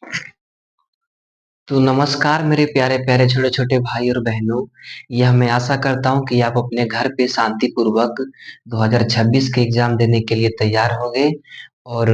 तो नमस्कार मेरे प्यारे प्यारे छोटे छोटे भाई और बहनों। यह मैं आशा करता हूँ कि आप अपने घर पे शांति पूर्वक 2026 के एग्जाम देने के लिए तैयार हो गए। और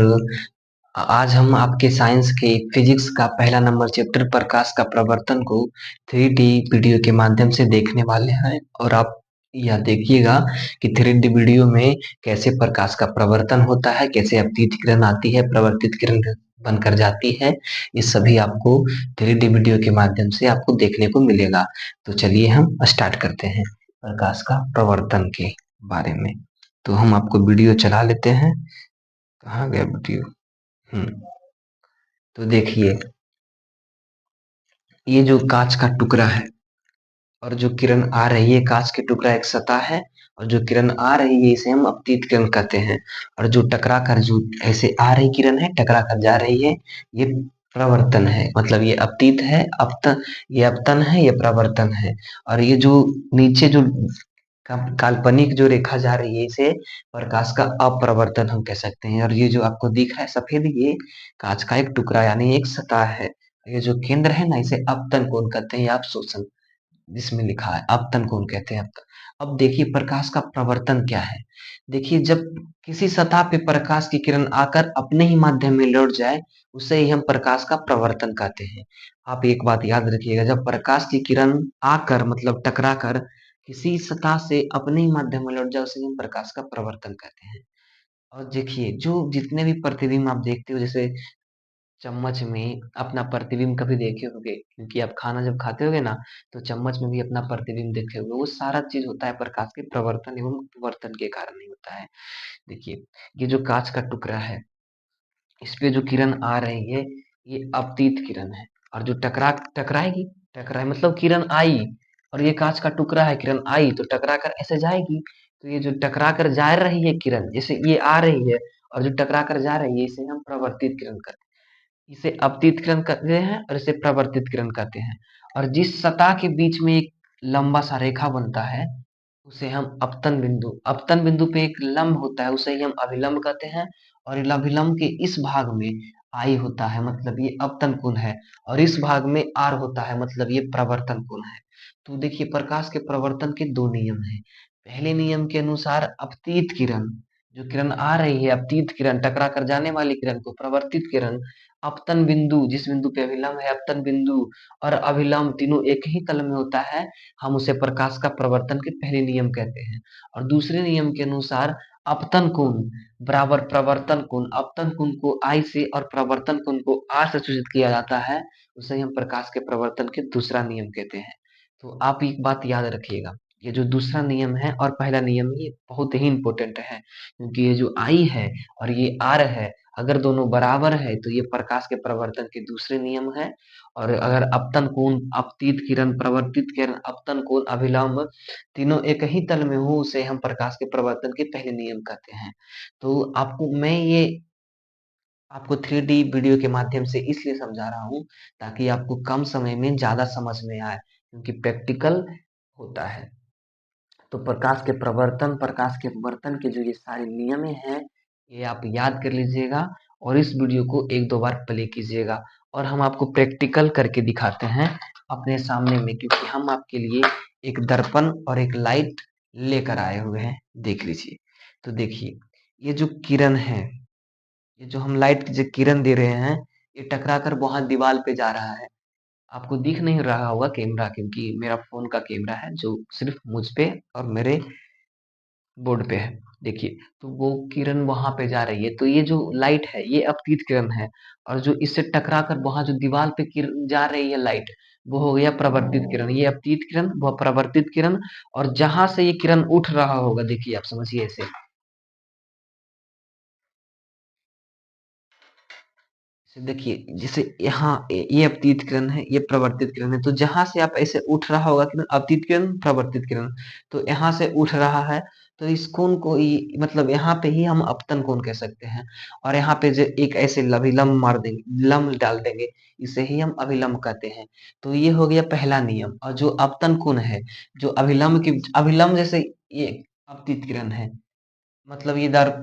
आज हम आपके साइंस के फिजिक्स का पहला नंबर चैप्टर प्रकाश का प्रवर्तन को 3D वीडियो के माध्यम से देखने वाले हैं। और आप यह देखिएगा कि 3D वीडियो में कैसे प्रकाश का प्रवर्तन होता है, कैसे अपतित किरण आती है, प्रवर्तित किरण बनकर जाती है। ये सभी आपको 3D वीडियो के माध्यम से आपको देखने को मिलेगा। तो चलिए हम स्टार्ट करते हैं प्रकाश का प्रवर्तन के बारे में। तो हम आपको वीडियो चला लेते हैं। कहाँ गया वीडियो? हम्म तो देखिए, ये जो कांच का टुकड़ा है और जो किरण आ रही है, कांच के टुकड़ा एक सतह है और जो किरण आ रही है इसे हम अपतित किरण कहते हैं। और जो टकरा कर जो ऐसे आ रही किरण है, टकरा कर जा रही है, ये प्रवर्तन है। मतलब ये अपतित है, अपतन, ये अपतन है, ये प्रवर्तन है। और ये जो नीचे जो काल्पनिक जो रेखा जा रही है, इसे प्रकाश का अपप्रवर्तन हम कह सकते हैं। और ये जो आपको दिख रहा है सफेद, ये कांच का एक टुकड़ा यानी एक सतह है। ये जो केंद्र है ना, इसे अपतन कोण कहते हैं या अपशोषण, जिसमें लिखा है अपतन कोण कहते हैं। अब देखिए प्रकाश का प्रवर्तन क्या है। देखिए, जब किसी सतह पे प्रकाश की किरण आकर अपने ही माध्यम में लौट जाए, उसे ही हम प्रकाश का प्रवर्तन कहते हैं। आप एक बात याद रखिएगा, जब प्रकाश की किरण आकर मतलब टकरा कर किसी सतह से अपने ही माध्यम में लौट जाए, उसे हम प्रकाश का प्रवर्तन कहते हैं। और देखिए, जो जितने भी प्रतिबिंब आप देखते हो, जैसे चम्मच में अपना प्रतिबिंब कभी देखे होंगे, क्योंकि आप खाना जब खाते होगे ना, तो चम्मच में भी अपना प्रतिबिंब देखे होंगे। वो सारा चीज होता है प्रकाश के प्रवर्तन एवं अपवर्तन के कारण ही होता है। देखिए, ये जो कांच का टुकड़ा है, इस पे जो किरण आ रही है, ये अपतित किरण है। और जो टकराएगी, टकराए मतलब किरण आई, और ये कांच का टुकड़ा है, किरण आई तो टकरा कर ऐसे जाएगी। तो ये जो टकरा कर जा रही है किरण, जैसे ये आ रही है और जो टकरा कर जा रही है, इसे हम प्रवर्तित किरण कहते हैं। इसे अपतित किरण कहते हैं और इसे प्रवर्तित किरण कहते हैं। और जिस सतह के बीच में एक लंबा सा रेखा बनता है, उसे हम अपतन बिंदु, अपतन बिंदु पे एक लंब होता है, उसे ही हम अभिलंब कहते हैं। और इस अभिलंब के इस भाग में आई होता है, मतलब ये अपतन कोण है। और इस भाग में आर होता है, मतलब ये प्रवर्तन कोण है। तो देखिए, प्रकाश के प्रवर्तन के दो नियम हैं। पहले नियम के अनुसार अपतित किरण, जो किरण आ रही है, अपतित किरण, टकरा कर जाने वाली किरण को प्रवर्तित किरण, अपतन बिंदु, जिस बिंदु पे अभिलंब है, अपतन बिंदु और अभिलंब तीनों एक ही तल में होता है, हम उसे प्रकाश का प्रवर्तन के पहले नियम कहते हैं। और दूसरे नियम के अनुसार अपतन कोण बराबर प्रवर्तन कोण, अपतन कोण को आई से और प्रवर्तन कोण को आर से सूचित किया जाता है, उसे हम प्रकाश के प्रवर्तन के दूसरा नियम कहते हैं। तो आप एक बात याद रखिएगा, ये जो दूसरा नियम है और पहला नियम, ये बहुत ही इंपॉर्टेंट है, क्योंकि ये जो आई है और ये आर है, अगर दोनों बराबर है तो ये प्रकाश के प्रवर्तन के दूसरे नियम है। और अगर अपतन कोण, अपतित किरण, प्रवर्तित किरण, अपतन कोण, अभिलंब तीनों एक ही तल में हो, उसे हम प्रकाश के प्रवर्तन के पहले नियम कहते हैं। तो आपको मैं ये आपको 3D वीडियो के माध्यम से इसलिए समझा रहा हूँ, ताकि आपको कम समय में ज्यादा समझ में आए, क्योंकि प्रैक्टिकल होता है। तो प्रकाश के प्रवर्तन, प्रकाश के अपवर्तन के जो ये सारे नियम हैं, ये आप याद कर लीजिएगा और इस वीडियो को एक दो बार प्ले कीजिएगा। और हम आपको प्रैक्टिकल करके दिखाते हैं अपने सामने में, क्योंकि हम आपके लिए एक दर्पण और एक लाइट लेकर आए हुए हैं। देख लीजिए। तो देखिए, ये जो किरण है, ये जो हम लाइट जो किरण दे रहे हैं, ये टकरा कर वहां दीवार पे जा रहा है। आपको दिख नहीं रहा होगा कैमरा, क्योंकि मेरा फोन का कैमरा है जो सिर्फ मुझ पे और मेरे बोर्ड पे है। देखिए, तो वो किरण वहां पे जा रही है, तो ये जो लाइट है ये अपतित किरण है। और जो इससे टकरा कर वहां जो दीवार पे किरण जा रही है लाइट, वो हो गया प्रवर्तित किरण। ये अपतित किरण, वो प्रवर्तित किरण। और जहां से ये किरण उठ रहा होगा, देखिए आप समझिए ऐसे, देखिए जैसे यहाँ ये अपतित किरण है, ये प्रवर्तित किरण है। तो जहां से आप ऐसे उठ रहा होगा किरण, अपतित किरण, प्रवर्तित किरण, तो यहाँ से उठ रहा है, तो इस कोण को मतलब यहाँ पे ही हम अपतन कोण कह सकते हैं। और यहाँ पे जो एक ऐसे अभिलंब मार देंगे, लंब डाल देंगे, इसे ही हम अभिलंब कहते हैं। तो ये हो गया पहला नियम। और जो अपतन कोण है, जो अभिलंब की अभिलंब जैसे ये अपतित किरण है, मतलब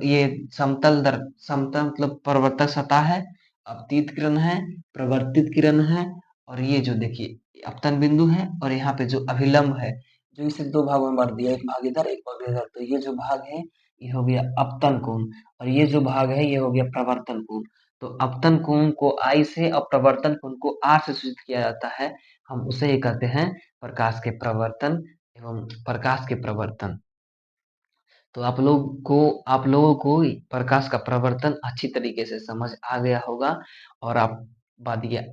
ये समतल दर, समतल मतलब प्रवर्तक सतह है। अपतित किरण है, प्रवर्तित किरण है, और ये जो देखिए अपतन बिंदु है, और यहाँ पे जो अभिलंब है, जो इसे दो भागों में बांट दिया, एक भाग इधर एक भाग इधर, तो ये जो भाग है ये हो गया अपतन कोण, और ये जो भाग है ये हो गया प्रवर्तन कोण। तो अपतन कोण को I से और प्रवर्तन कोण को R से सूचित किया जाता है। हम उसे ही कहते हैं प्रकाश के प्रवर्तन एवं प्रकाश के प्रवर्तन। तो आप लोगों को प्रकाश का प्रवर्तन अच्छी तरीके से समझ आ गया होगा। और आप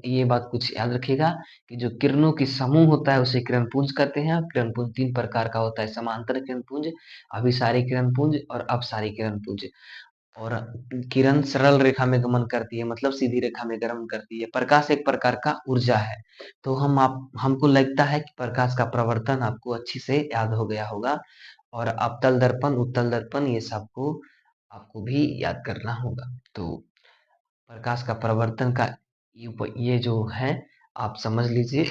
ये बात कुछ याद रखिएगा कि जो किरणों की समूह होता है उसे किरण पुंज कहते हैं। किरण पुंज तीन प्रकार का होता है: समांतर किरण पुंज, अभिसारी किरण पुंज और अपसारी किरण पुंज। और किरण सरल रेखा में गमन करती है, मतलब सीधी रेखा में गमन करती है। प्रकाश एक प्रकार का ऊर्जा है। तो हमको लगता है कि प्रकाश का प्रवर्तन आपको अच्छी से याद हो गया होगा। और अवतल दर्पण, उत्तल दर्पण, ये सबको आपको भी याद करना होगा। तो प्रकाश का प्रवर्तन का ये जो है आप समझ लीजिए।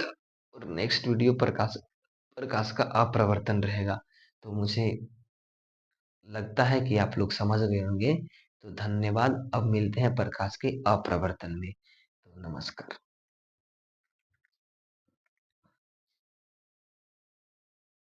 और नेक्स्ट वीडियो प्रकाश प्रकाश का अपप्रवर्तन रहेगा। तो मुझे लगता है कि आप लोग समझ गए होंगे। तो धन्यवाद। अब मिलते हैं प्रकाश के अपप्रवर्तन में। तो नमस्कार।